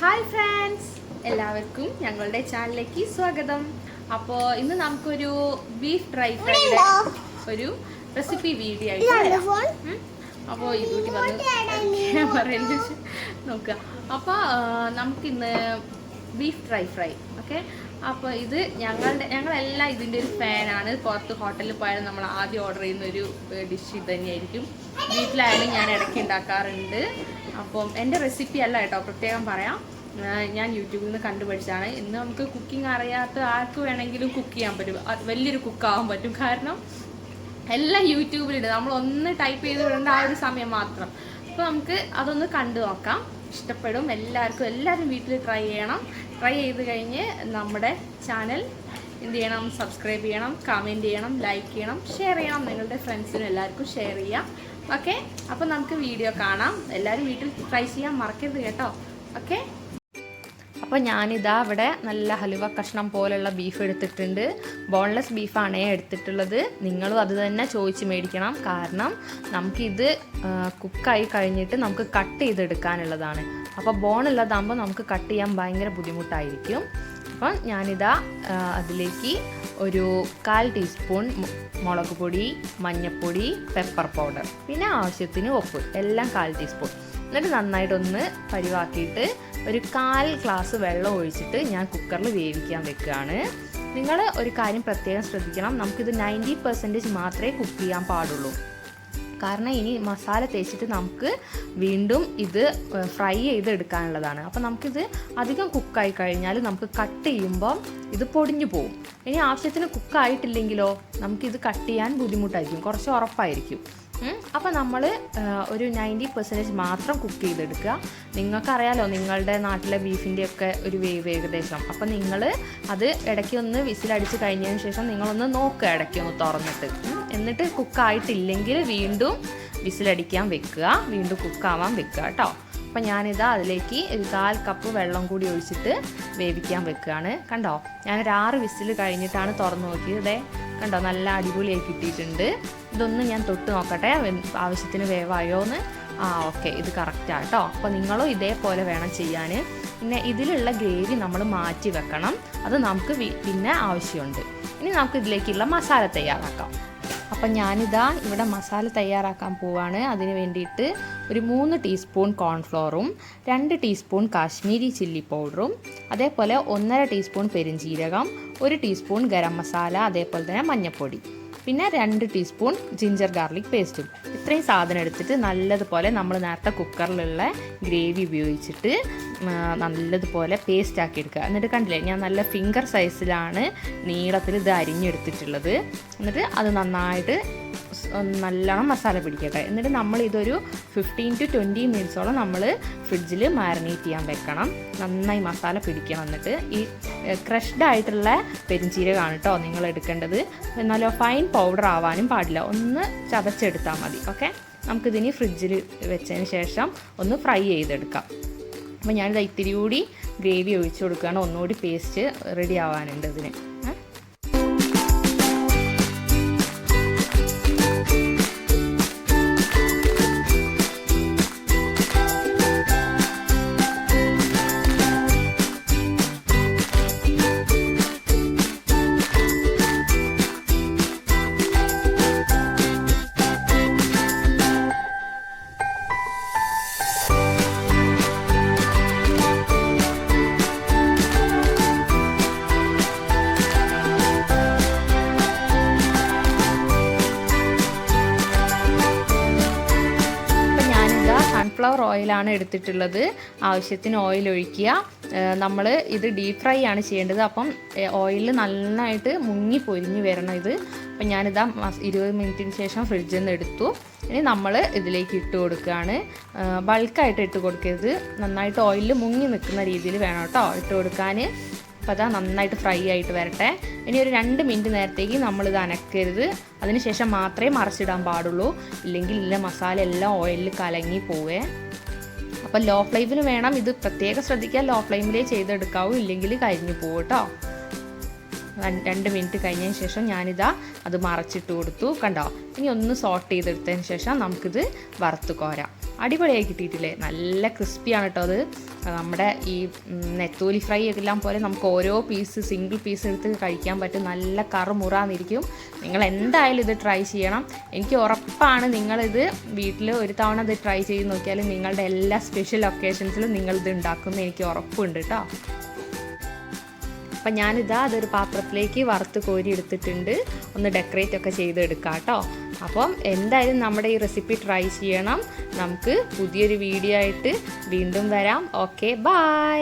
Hi friends, എല്ലാവർക്കും ഞങ്ങളുടെ ചാനലിലേക്ക് സ്വാഗതം. അപ്പോൾ ഇന്ന് നമുക്കൊരു ബീഫ് ഡ്രൈ ഫ്രൈയുടെ ഒരു റെസിപ്പി വീഡിയോ ആയിട്ട് അപ്പോൾ ഇതുകൂട്ടി പറയുന്നത് നോക്കുക. അപ്പോൾ നമുക്കിന്ന് ബീഫ് ഡ്രൈ ഫ്രൈ ഓക്കെ. അപ്പോൾ ഇത് ഞങ്ങളെല്ലാം ഇതിൻ്റെ ഒരു ഫാനാണ്. പുറത്ത് ഹോട്ടലിൽ പോയാലും നമ്മൾ ആദ്യം ഓർഡർ ചെയ്യുന്ന ഒരു ഡിഷ് ഇത് തന്നെയായിരിക്കും. വീട്ടിലായാലും ഞാൻ ഇടയ്ക്ക് ഉണ്ടാക്കാറുണ്ട്. അപ്പം എൻ്റെ റെസിപ്പി അല്ല കേട്ടോ, പ്രത്യേകം പറയാം, ഞാൻ യൂട്യൂബിൽ നിന്ന് കണ്ടുപിടിച്ചാണ്. ഇന്ന് നമുക്ക് കുക്കിംഗ് അറിയാത്ത ആർക്ക് വേണമെങ്കിലും കുക്ക് ചെയ്യാൻ പറ്റും, വലിയൊരു കുക്കാവാൻ പറ്റും. കാരണം എല്ലാം യൂട്യൂബിലുണ്ട്, നമ്മളൊന്ന് ടൈപ്പ് ചെയ്ത് വിടേണ്ട ആ ഒരു സമയം മാത്രം. അപ്പോൾ നമുക്ക് അതൊന്ന് കണ്ടു നോക്കാം. ഇഷ്ടപ്പെടും എല്ലാവരും വീട്ടിൽ ട്രൈ ചെയ്യണം. ട്രൈ ചെയ്ത് കഴിഞ്ഞ് നമ്മുടെ ചാനൽ എന്ത് ചെയ്യണം, സബ്സ്ക്രൈബ് ചെയ്യണം, കമൻറ്റ് ചെയ്യണം, ലൈക്ക് ചെയ്യണം, ഷെയർ ചെയ്യണം. നിങ്ങളുടെ ഫ്രണ്ട്സിനും എല്ലാവർക്കും ഷെയർ ചെയ്യാം. ഓക്കെ, അപ്പോൾ നമുക്ക് വീഡിയോ കാണാം. എല്ലാവരും വീട്ടിൽ ട്രൈ ചെയ്യാൻ മറക്കരുത് കേട്ടോ. ഓക്കെ, അപ്പോൾ ഞാനിതാ ഇവിടെ നല്ല ഹലുവ കഷ്ണം പോലുള്ള ബീഫ് എടുത്തിട്ടുണ്ട്. ബോൺലെസ് ബീഫാണേ എടുത്തിട്ടുള്ളത്. നിങ്ങളും അത് തന്നെ ചോദിച്ച് മേടിക്കണം. കാരണം നമുക്കിത് കുക്കായി കഴിഞ്ഞിട്ട് നമുക്ക് കട്ട് ചെയ്തെടുക്കാനുള്ളതാണ്. അപ്പോൾ ബോണുള്ളതാകുമ്പോൾ നമുക്ക് കട്ട് ചെയ്യാൻ ഭയങ്കര ബുദ്ധിമുട്ടായിരിക്കും. അപ്പം ഞാനിതാ അതിലേക്ക് ഒരു 1/4 ടീസ്പൂൺ മുളക് പൊടി, മഞ്ഞൾപ്പൊടി, പെപ്പർ പൗഡർ, പിന്നെ ആവശ്യത്തിന് ഉപ്പ് എല്ലാം 1/4 ടീസ്പൂൺ. എന്നിട്ട് നന്നായിട്ടൊന്ന് പരിവാക്കിയിട്ട് ഒരു 1/4 ഗ്ലാസ് വെള്ളം ഒഴിച്ചിട്ട് ഞാൻ കുക്കറിൽ വേവിക്കാൻ വെക്കുകയാണ്. നിങ്ങൾ ഒരു കാര്യം പ്രത്യേകം ശ്രദ്ധിക്കണം, നമുക്കിത് 90% മാത്രമേ കുക്ക് ചെയ്യാൻ പാടുള്ളൂ. കാരണം ഇനി മസാല തേച്ചിട്ട് നമുക്ക് വീണ്ടും ഇത് ഫ്രൈ ചെയ്ത് എടുക്കാനുള്ളതാണ്. അപ്പോൾ നമുക്കിത് അധികം കുക്കായി കഴിഞ്ഞാൽ നമുക്ക് കട്ട് ചെയ്യുമ്പം ഇത് പൊടിഞ്ഞു പോകും. ഇനി ആവശ്യത്തിന് കുക്കായിട്ടില്ലെങ്കിലോ നമുക്കിത് കട്ട് ചെയ്യാൻ ബുദ്ധിമുട്ടായിരിക്കും, കുറച്ച് ഉറപ്പായിരിക്കും. അപ്പോൾ നമ്മൾ ഒരു 90% മാത്രം കുക്ക് ചെയ്തെടുക്കുക. നിങ്ങൾക്കറിയാലോ നിങ്ങളുടെ നാട്ടിലെ ബീഫിൻ്റെയൊക്കെ ഒരു വേവ് ഏകദേശം. അപ്പോൾ നിങ്ങൾ അത് ഇടയ്ക്ക് ഒന്ന് വിസിലടിച്ച് കഴിഞ്ഞതിന് ശേഷം നിങ്ങളൊന്ന് നോക്കുക, ഇടയ്ക്ക് ഒന്ന് തുറന്നിട്ട്. എന്നിട്ട് കുക്കായിട്ടില്ലെങ്കിൽ വീണ്ടും വിസിലടിക്കാൻ വെക്കുക, വീണ്ടും കുക്കാവാൻ വെക്കുക കേട്ടോ. അപ്പം ഞാനിതാ അതിലേക്ക് ഒരു 1/4 കപ്പ് വെള്ളം കൂടി ഒഴിച്ചിട്ട് വേവിക്കാൻ വെക്കുകയാണ്. കണ്ടോ, ഞാനൊരു 6 വിസിൽ കഴിഞ്ഞിട്ടാണ് തുറന്ന് നോക്കിയത്. കണ്ടോ, നല്ല അടിപൊളിയായി കിട്ടിയിട്ടുണ്ട്. ഇതൊന്ന് ഞാൻ തൊട്ട് നോക്കട്ടെ ആവശ്യത്തിന് വേവായോ എന്ന്. ഓക്കെ, ഇത് കറക്റ്റാണ് കേട്ടോ. അപ്പോൾ നിങ്ങളും ഇതേപോലെ വേണം ചെയ്യാൻ. പിന്നെ ഇതിലുള്ള ഗ്രേവി നമ്മൾ മാറ്റി വെക്കണം, അത് നമുക്ക് പിന്നെ ആവശ്യമുണ്ട്. ഇനി നമുക്ക് ഇതിലേക്കുള്ള മസാല തയ്യാറാക്കാം. അപ്പം ഞാനിതാ ഇവിടെ മസാല തയ്യാറാക്കാൻ പോവാണ്. അതിന് വേണ്ടിയിട്ട് ഒരു 3 ടീസ്പൂൺ കോൺഫ്ലോറും 2 ടീസ്പൂൺ കാശ്മീരി ചില്ലി പൗഡറും, അതേപോലെ 1/2 ടീസ്പൂൺ പെരിഞ്ജീരകം, 1 ടീസ്പൂൺ ഗരം മസാല, അതേപോലെ തന്നെ മഞ്ഞൾപ്പൊടി, പിന്നെ 2 ടീസ്പൂൺ ജിഞ്ചർ ഗാർലിക് പേസ്റ്റും. ഇത്രയും സാധനം എടുത്തിട്ട് നല്ലതുപോലെ നമ്മൾ നേരത്തെ കുക്കറിലുള്ള ഗ്രേവി ഉപയോഗിച്ചിട്ട് നല്ലതുപോലെ പേസ്റ്റ് ആക്കി എടുക്കുക. എന്നിട്ട് കണ്ടില്ലേ, ഞാൻ നല്ല ഫിംഗർ സൈസിലാണ് നീളത്തിൽ ഇത് അരിഞ്ഞെടുത്തിട്ടുള്ളത്. എന്നിട്ട് അത് നന്നായിട്ട് നല്ലോണം മസാല പിടിക്കട്ടെ. എന്നിട്ട് നമ്മൾ ഇതൊരു 15 to 20 മിനിറ്റ്സോളം നമ്മൾ ഫ്രിഡ്ജിൽ മാരിനേറ്റ് ചെയ്യാൻ വെക്കണം. നന്നായി മസാല പിടിക്കണം. എന്നിട്ട് ഈ ക്രഷ്ഡ് ആയിട്ടുള്ള പെരിഞ്ജീരകമാണ് കേട്ടോ നിങ്ങൾ എടുക്കേണ്ടത്. എന്നാലോ ഫൈൻ പൗഡർ ആവാനും പാടില്ല, ഒന്ന് ചതച്ചെടുത്താൽ മതി. ഓക്കെ, നമുക്കിതിന് ഫ്രിഡ്ജിൽ വെച്ചതിന് ശേഷം ഒന്ന് ഫ്രൈ ചെയ്തെടുക്കാം. അപ്പോൾ ഞാനിത് ഇത്തിരി കൂടി ഗ്രേവി ഒഴിച്ചു കൊടുക്കുകയാണ്, ഒന്നുകൂടി പേസ്റ്റ് റെഡി ആവാനുണ്ട് ഇതിന്. സൺഫ്ലവർ ഓയിലാണ് എടുത്തിട്ടുള്ളത്. ആവശ്യത്തിന് ഓയിൽ ഒഴിക്കുക. നമ്മൾ ഇത് ഡീപ് ഫ്രൈ ആണ് ചെയ്യേണ്ടത്. അപ്പം ഓയിൽ നന്നായിട്ട് മുങ്ങി പൊരിഞ്ഞ് വരണം ഇത്. അപ്പം ഞാനിതാ 20 മിനിറ്റിന് ശേഷം ഫ്രിഡ്ജിൽ നിന്ന് എടുത്തു. ഇനി നമ്മൾ ഇതിലേക്ക് ഇട്ട് കൊടുക്കുകയാണ്. ബൾക്കായിട്ട് ഇട്ട് കൊടുക്കരുത്, നന്നായിട്ട് ഓയിലിൽ മുങ്ങി നിൽക്കുന്ന രീതിയിൽ വേണം കേട്ടോ ഇട്ട് കൊടുക്കാൻ. അപ്പോൾ അതാ നന്നായിട്ട് ഫ്രൈ ആയിട്ട് വരട്ടെ. ഇനി ഒരു 2 മിനിറ്റ് നേരത്തേക്ക് നമ്മളിത് അനക്കരുത്. അതിനുശേഷം മാത്രമേ മറിച്ചിടാൻ പാടുള്ളൂ, ഇല്ലെങ്കിൽ ഇല്ല മസാല എല്ലാം ഓയിലിൽ കലങ്ങി പോവേ. അപ്പോൾ ലോ ഫ്ലെയിമിൽ വേണം ഇത്, പ്രത്യേകം ശ്രദ്ധിക്കുക. ലോ ഫ്ലെയിമിലേ ചെയ്തെടുക്കാവൂ, ഇല്ലെങ്കിൽ കരിഞ്ഞു പോകും കേട്ടോ. 2 മിനിറ്റ് കഴിഞ്ഞതിന് ശേഷം ഞാനിതാ അത് മറച്ചിട്ട് കൊടുത്തു. കണ്ടോ, ഇനി ഒന്ന് സോട്ട് ചെയ്തെടുത്തതിന് ശേഷം നമുക്കിത് വറുത്ത് കോരാം. അടിപൊളിയായി കിട്ടിയിട്ടില്ലേ? നല്ല ക്രിസ്പിയാണ് കേട്ടോ അത്. നമ്മുടെ ഈ നെത്തോലി ഫ്രൈ എല്ലാം പോലെ നമുക്ക് ഓരോ പീസ് സിംഗിൾ പീസ് എടുത്ത് കഴിക്കാൻ പറ്റും. നല്ല കറുമുറാന്നിരിക്കും. നിങ്ങൾ എന്തായാലും ഇത് ട്രൈ ചെയ്യണം. എനിക്ക് ഉറപ്പാണ് നിങ്ങളിത് വീട്ടിൽ ഒരു തവണ ഇത് ട്രൈ ചെയ്ത് നോക്കിയാൽ നിങ്ങളുടെ എല്ലാ സ്പെഷ്യൽ ഒക്കേഷൻസിലും നിങ്ങളിത് ഉണ്ടാക്കുമെന്ന് എനിക്ക് ഉറപ്പുണ്ട് കേട്ടോ. അപ്പം ഞാനിതാ അതൊരു പാത്രത്തിലേക്ക് വറുത്ത് കോരി എടുത്തിട്ടുണ്ട്. ഒന്ന് ഡെക്കറേറ്റ് ഒക്കെ ചെയ്തെടുക്കാം കേട്ടോ. അപ്പം എന്തായാലും നമ്മുടെ ഈ റെസിപ്പി ട്രൈ ചെയ്യണം. നമുക്ക് പുതിയൊരു വീഡിയോ ആയിട്ട് വീണ്ടും വരാം. Okay, by.